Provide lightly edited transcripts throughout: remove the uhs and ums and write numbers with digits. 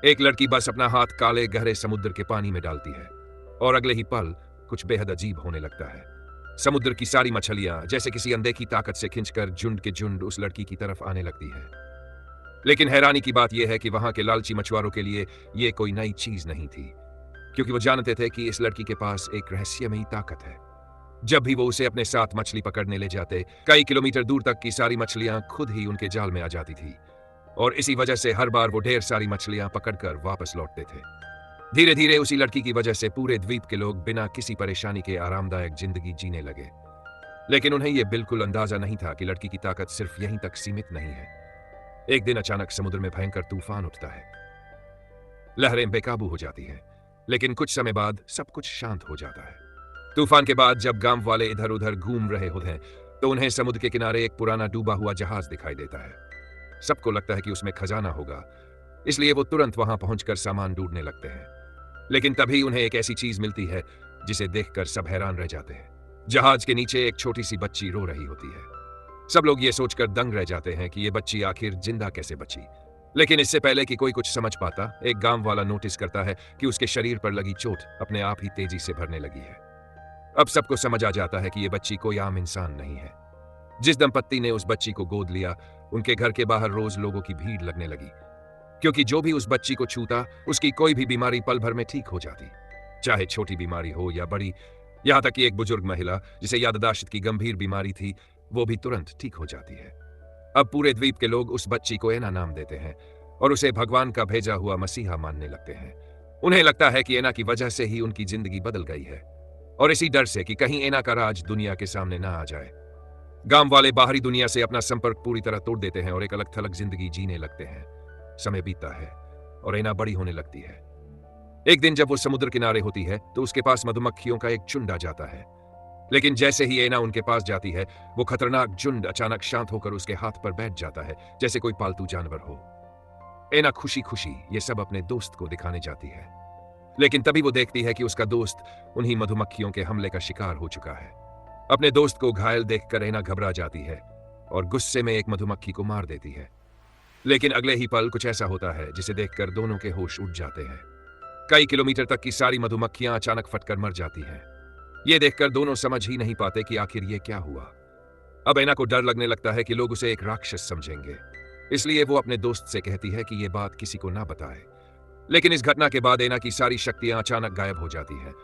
एक लड़की बस अपना हाथ काले गहरे समुद्र के पानी में डालती है और अगले ही पल कुछ बेहद अजीब होने लगता है। समुद्र की सारी मछलियां जैसे किसी अनदेखी ताकत से खिंचकर झुंड के झुंड उस लड़की की तरफ आने लगती है। लेकिन हैरानी की बात यह है कि वहां के लालची मछुआरों के लिए यह कोई नई चीज नहीं थी, क्योंकि वो जानते थे कि इस लड़की के पास एक रहस्यमयी ताकत है। जब भी वो उसे अपने साथ मछली पकड़ने ले जाते, कई किलोमीटर दूर तक की सारी मछलियां खुद ही उनके जाल में आ जाती थी और इसी वजह से हर बार वो ढेर सारी मछलियां पकड़कर वापस लौटते थे। धीरे धीरे उसी लड़की की वजह से पूरे द्वीप के लोग बिना किसी परेशानी के आरामदायक जिंदगी जीने लगे। लेकिन उन्हें यह बिल्कुल अंदाजा नहीं था कि लड़की की ताकत सिर्फ यहीं तक सीमित नहीं है। एक दिन अचानक समुद्र में भयंकर तूफान उठता है। लहरें बेकाबू हो जाती हैं, लेकिन कुछ समय बाद सब कुछ शांत हो जाता है। तूफान के बाद जब गांव वाले इधर उधर घूम रहे होते हैं तो उन्हें समुद्र के किनारे एक पुराना डूबा हुआ जहाज दिखाई देता है। सबको लगता है कि उसमें खजाना होगा, इसलिए वो तुरंत वहां पहुंचकर सामान ढूंढने लगते हैं। लेकिन तभी उन्हें एक ऐसी चीज मिलती है जिसे देखकर सब हैरान रह जाते हैं। जहाज के नीचे एक छोटी सी बच्ची रो रही होती है। सब लोग ये सोचकर दंग रह जाते हैं कि ये बच्ची आखिर जिंदा कैसे बची। लेकिन इससे पहले कि कोई कुछ समझ पाता, एक गांव वाला नोटिस करता है कि उसके शरीर पर लगी चोट अपने आप ही तेजी से भरने लगी है। अब सबको समझ आ जाता है कि ये बच्ची कोई आम इंसान नहीं है। जिस दंपत्ति ने उस बच्ची को गोद लिया, उनके घर के बाहर रोज लोगों की भीड़ लगने लगी, क्योंकि जो भी उस बच्ची को छूता उसकी कोई भी बीमारी पल भर में ठीक हो जाती, चाहे छोटी बीमारी हो या बड़ी। यहां तक कि एक बुजुर्ग महिला जिसे याददाश्त की गंभीर बीमारी थी, वो भी तुरंत ठीक हो जाती है। अब पूरे द्वीप के लोग उस बच्ची को एना नाम देते हैं और उसे भगवान का भेजा हुआ मसीहा मानने लगते हैं। उन्हें लगता है कि एना की वजह से ही उनकी जिंदगी बदल गई है, और इसी डर से कि कहीं एना का राज दुनिया के सामने ना आ जाए, गांव वाले बाहरी दुनिया से अपना संपर्क पूरी तरह तोड़ देते हैं और एक अलग थलग जिंदगी जीने लगते हैं। समय बीतता है और एना बड़ी होने लगती है। एक दिन जब वो समुद्र किनारे होती है तो उसके पास मधुमक्खियों का एक झुंड आ जाता है। लेकिन जैसे ही एना उनके पास जाती है, वो खतरनाक झुंड अचानक शांत होकर उसके हाथ पर बैठ जाता है, जैसे कोई पालतू जानवर हो। एना खुशी खुशी ये सब अपने दोस्त को दिखाने जाती है, लेकिन तभी वो देखती है कि उसका दोस्त उन्हीं मधुमक्खियों के हमले का शिकार हो चुका है। अपने दोस्त को घायल देखकर एना घबरा जाती है और गुस्से में एक मधुमक्खी को मार देती है। लेकिन अगले ही पल कुछ ऐसा होता है जिसे देखकर दोनों के होश उड़ जाते हैं। कई किलोमीटर तक की सारी मधुमक्खियां अचानक फटकर मर जाती हैं। ये देखकर दोनों समझ ही नहीं पाते कि आखिर ये क्या हुआ। अब एना को डर लगने लगता है कि लोग उसे एक राक्षस समझेंगे, इसलिए वो अपने दोस्त से कहती है कि ये बात किसी को ना बताए। लेकिन इस घटना के बाद एना की सारी शक्तियां अचानक गायब हो जाती हैं।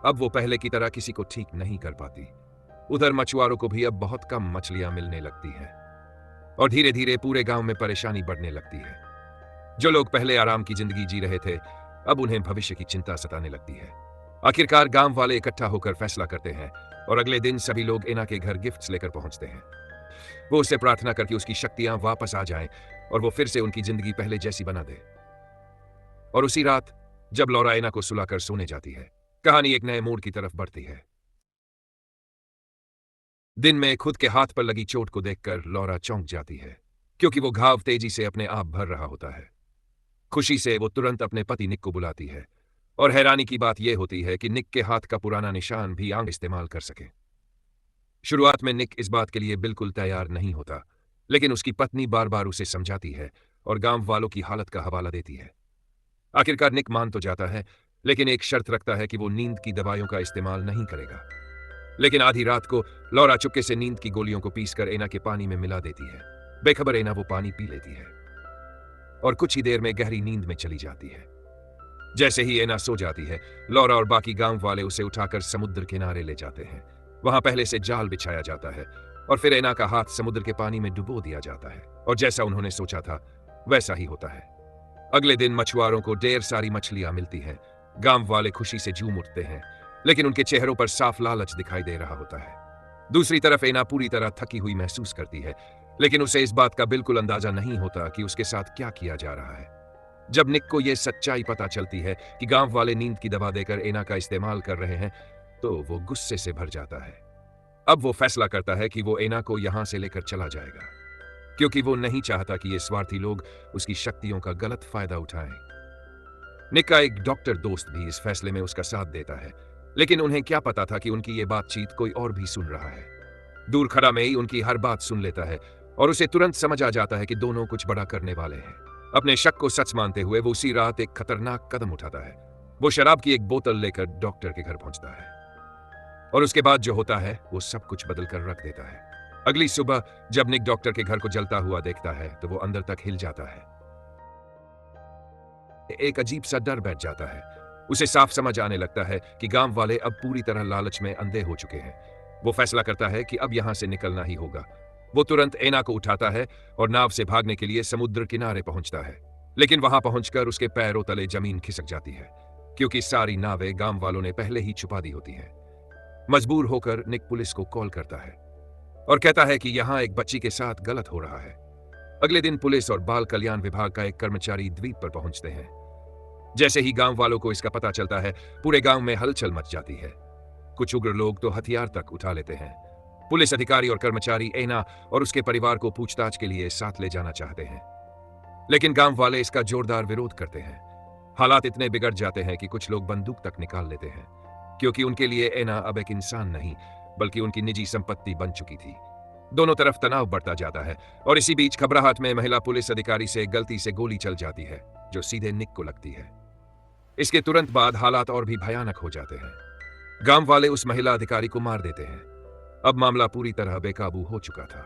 अब वो पहले की तरह किसी को ठीक नहीं कर पाती। उधर मछुआरों को भी अब बहुत कम मछलियां मिलने लगती हैं और धीरे धीरे पूरे गांव में परेशानी बढ़ने लगती है। जो लोग पहले आराम की जिंदगी जी रहे थे, अब उन्हें भविष्य की चिंता सताने लगती है। आखिरकार गांव वाले इकट्ठा होकर फैसला करते हैं और अगले दिन सभी लोग एना के घर गिफ्ट्स लेकर पहुंचते हैं। वो उससे प्रार्थना करके उसकी शक्तियां वापस आ जाएं और वो फिर से उनकी जिंदगी पहले जैसी बना दे। और उसी रात जब लौरा एना को सुलाकर सोने जाती है, कहानी एक नए मोड़ की तरफ बढ़ती है। दिन में खुद के हाथ पर लगी चोट को देखकर लौरा चौंक जाती है, क्योंकि वो घाव तेजी से अपने आप भर रहा होता है। खुशी से वो तुरंत अपने पति निक को बुलाती है और हैरानी की बात यह होती है कि निक के हाथ का पुराना निशान भी आंग इस्तेमाल कर सके। शुरुआत में निक इस बात के लिए बिल्कुल तैयार नहीं होता, लेकिन उसकी पत्नी बार बार उसे समझाती है और गांव वालों की हालत का हवाला देती है। आखिरकार निक मान तो जाता है, लेकिन एक शर्त रखता है कि वो नींद की दवाइयों का इस्तेमाल नहीं करेगा। लेकिन आधी रात को लौरा चुपके से नींद की गोलियों को पीसकर एना के पानी में मिला देती है। बेखबर एना वो पानी पी लेती है और कुछ ही देर में गहरी नींद में चली जाती है। जैसे ही एना सो जाती है, लौरा और बाकी गांव वाले उसे उठाकर समुद्र किनारे ले जाते हैं। वहां पहले से जाल बिछाया जाता है और फिर एना का हाथ समुद्र के पानी में डुबो दिया जाता है और जैसा उन्होंने सोचा था वैसा ही होता है। अगले दिन मछुआरों को ढेर सारी मछलियां मिलती हैं। गांव वाले खुशी से झूम उठते हैं, लेकिन उनके चेहरों पर साफ लालच दिखाई दे रहा होता है। दूसरी तरफ एना पूरी तरह थकी हुई महसूस करती है, लेकिन उसे इस बात का बिल्कुल अंदाजा नहीं होता कि उसके साथ क्या किया जा रहा है। जब निक को यह सच्चाई पता चलती है कि गांव वाले नींद की दवा देकर एना का इस्तेमाल कर रहे हैं, तो वो गुस्से से भर जाता है। अब वो फैसला करता है कि वो एना को यहां से लेकर चला जाएगा, क्योंकि वो नहीं चाहता कि ये स्वार्थी लोग उसकी शक्तियों का गलत फायदा उठाएं। निक का एक डॉक्टर दोस्त भी इस फैसले में उसका साथ देता है, लेकिन उन्हें क्या पता था कि उनकी ये बातचीत कोई और भी सुन रहा है। दूर खड़ा में ही उनकी हर बात सुन लेता है और उसे तुरंत समझ आ जाता है कि दोनों कुछ बड़ा करने वाले हैं। अपने शक को सच मानते हुए वो उसी रात एक खतरनाक कदम उठाता है। वो शराब की एक बोतल लेकर डॉक्टर के घर पहुंचता है और उसके बाद जो होता है वो सब कुछ बदल कर रख देता है। अगली सुबह जब निक डॉक्टर के घर को जलता हुआ देखता है तो वो अंदर तक हिल जाता है। एक अजीब सा डर बैठ जाता है। उसे साफ समझ आने लगता है कि गांव वाले अब पूरी तरह लालच में अंधे हो चुके हैं। वो फैसला करता है कि अब यहां से निकलना ही होगा। वो तुरंत एना को उठाता है और नाव से भागने के लिए समुद्र किनारे पहुंचता है। लेकिन वहां पहुंचकर उसके पैरों तले जमीन खिसक जाती है, क्योंकि सारी नावें गांव वालों ने पहले ही छुपा दी होती हैं। मजबूर होकर निक पुलिस को कॉल करता है और कहता है कि यहां एक बच्ची के साथ गलत हो रहा है। अगले दिन पुलिस और बाल कल्याण विभाग का एक कर्मचारी द्वीप पर पहुंचते हैं। जैसे ही गांव वालों को इसका पता चलता है, पूरे गांव में हलचल मच जाती है। कुछ उग्र लोग तो हथियार तक उठा लेते हैं। पुलिस अधिकारी और कर्मचारी एना और उसके परिवार को पूछताछ के लिए साथ ले जाना चाहते हैं, लेकिन गांव वाले इसका जोरदार विरोध करते हैं। हालात इतने बिगड़ जाते हैं कि कुछ लोग बंदूक तक निकाल लेते हैं, क्योंकि उनके लिए एना अब एक इंसान नहीं बल्कि उनकी निजी संपत्ति बन चुकी थी। दोनों तरफ तनाव बढ़ता जाता है और इसी बीच घबराहट में महिला पुलिस अधिकारी से गलती से गोली चल जाती है, जो सीधे निक को लगती है। इसके तुरंत बाद हालात और भी भयानक हो जाते हैं। गांव वाले उस महिला अधिकारी को मार देते हैं। अब मामला पूरी तरह बेकाबू हो चुका था।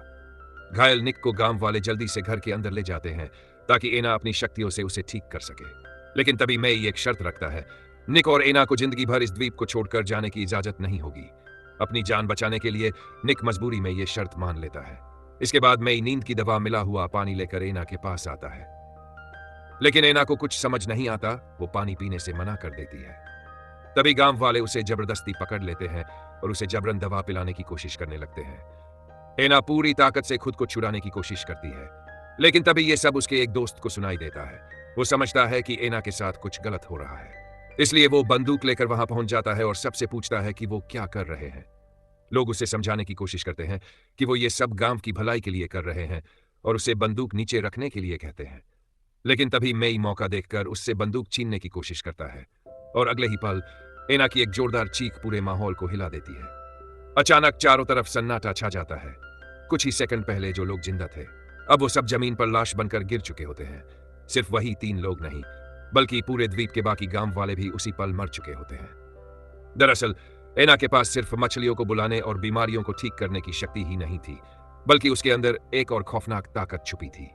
घायल निक को गांव वाले जल्दी से घर के अंदर ले जाते हैं ताकि एना अपनी शक्तियों से उसे ठीक कर सके। लेकिन तभी मेई एक शर्त रखता है। निक और एना को जिंदगी भर इस द्वीप को छोड़कर जाने की इजाजत नहीं होगी। अपनी जान बचाने के लिए निक मजबूरी में यह शर्त मान लेता है। इसके बाद मेई नींद की दवा मिला हुआ पानी लेकर एना के पास आता है, लेकिन एना को कुछ समझ नहीं आता। वो पानी पीने से मना कर देती है। तभी गांव वाले उसे जबरदस्ती पकड़ लेते हैं और उसे जबरन दवा पिलाने की कोशिश करने लगते हैं। एना पूरी ताकत से खुद को छुड़ाने की कोशिश करती है, लेकिन तभी यह सब उसके एक दोस्त को सुनाई देता है। वो समझता है कि एना के साथ कुछ गलत हो रहा है, इसलिए वो बंदूक लेकर वहां पहुंच जाता है और सबसे पूछता है कि वो क्या कर रहे हैं। लोग उसे समझाने की कोशिश करते हैं कि वो ये सब गांव की भलाई के लिए कर रहे हैं और उसे बंदूक नीचे रखने के लिए कहते हैं। लेकिन तभी मेई मौका देखकर उससे बंदूक छीनने की कोशिश करता है और अगले ही पल एना की एक जोरदार चीख पूरे माहौल को हिला देती है। अचानक चारों तरफ सन्नाटा छा जाता है। कुछ ही सेकंड पहले जो लोग जिंदा थे, अब वो सब जमीन पर लाश बनकर गिर चुके होते हैं। सिर्फ वही 3 लोग नहीं, बल्कि पूरे द्वीप के बाकी गांव वाले भी उसी पल मर चुके होते हैं। दरअसल एना के पास सिर्फ मछलियों को बुलाने और बीमारियों को ठीक करने की शक्ति ही नहीं थी, बल्कि उसके अंदर एक और खौफनाक ताकत छुपी थी।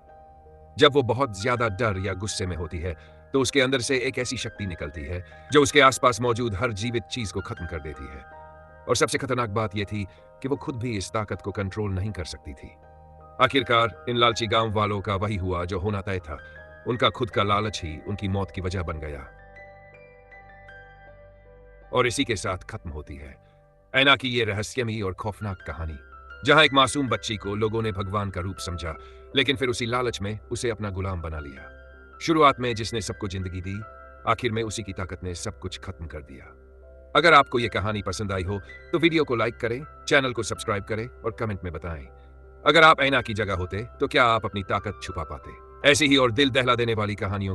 जब वो बहुत ज्यादा डर या गुस्से में होती है तो उसके अंदर से एक ऐसी शक्ति निकलती है जो उसके आसपास मौजूद हर जीवित चीज को खत्म कर देती है। और सबसे खतरनाक बात यह थी कि वो खुद भी इस ताकत को कंट्रोल नहीं कर सकती थी। आखिरकार इन लालची गांव वालों का वही हुआ जो होना तय था। उनका खुद का लालच ही उनकी मौत की वजह बन गया और इसी के साथ खत्म होती है एना की ये रहस्यमयी और खौफनाक कहानी, जहां एक मासूम बच्ची को लोगों ने भगवान का रूप समझा, लेकिन फिर उसी लालच में उसे अपना गुलाम बना लिया। शुरुआत में जिसने सबको जिंदगी दी, आखिर में उसी की ताकत ने सब कुछ खत्म कर दिया। अगर आपको यह कहानी पसंद आई हो तो वीडियो को लाइक करें, चैनल को सब्सक्राइब करें और कमेंट में बताएं अगर आप एना की जगह होते तो क्या आप अपनी ताकत छुपा पाते। ऐसी ही और दिल दहला देने वाली कहानियों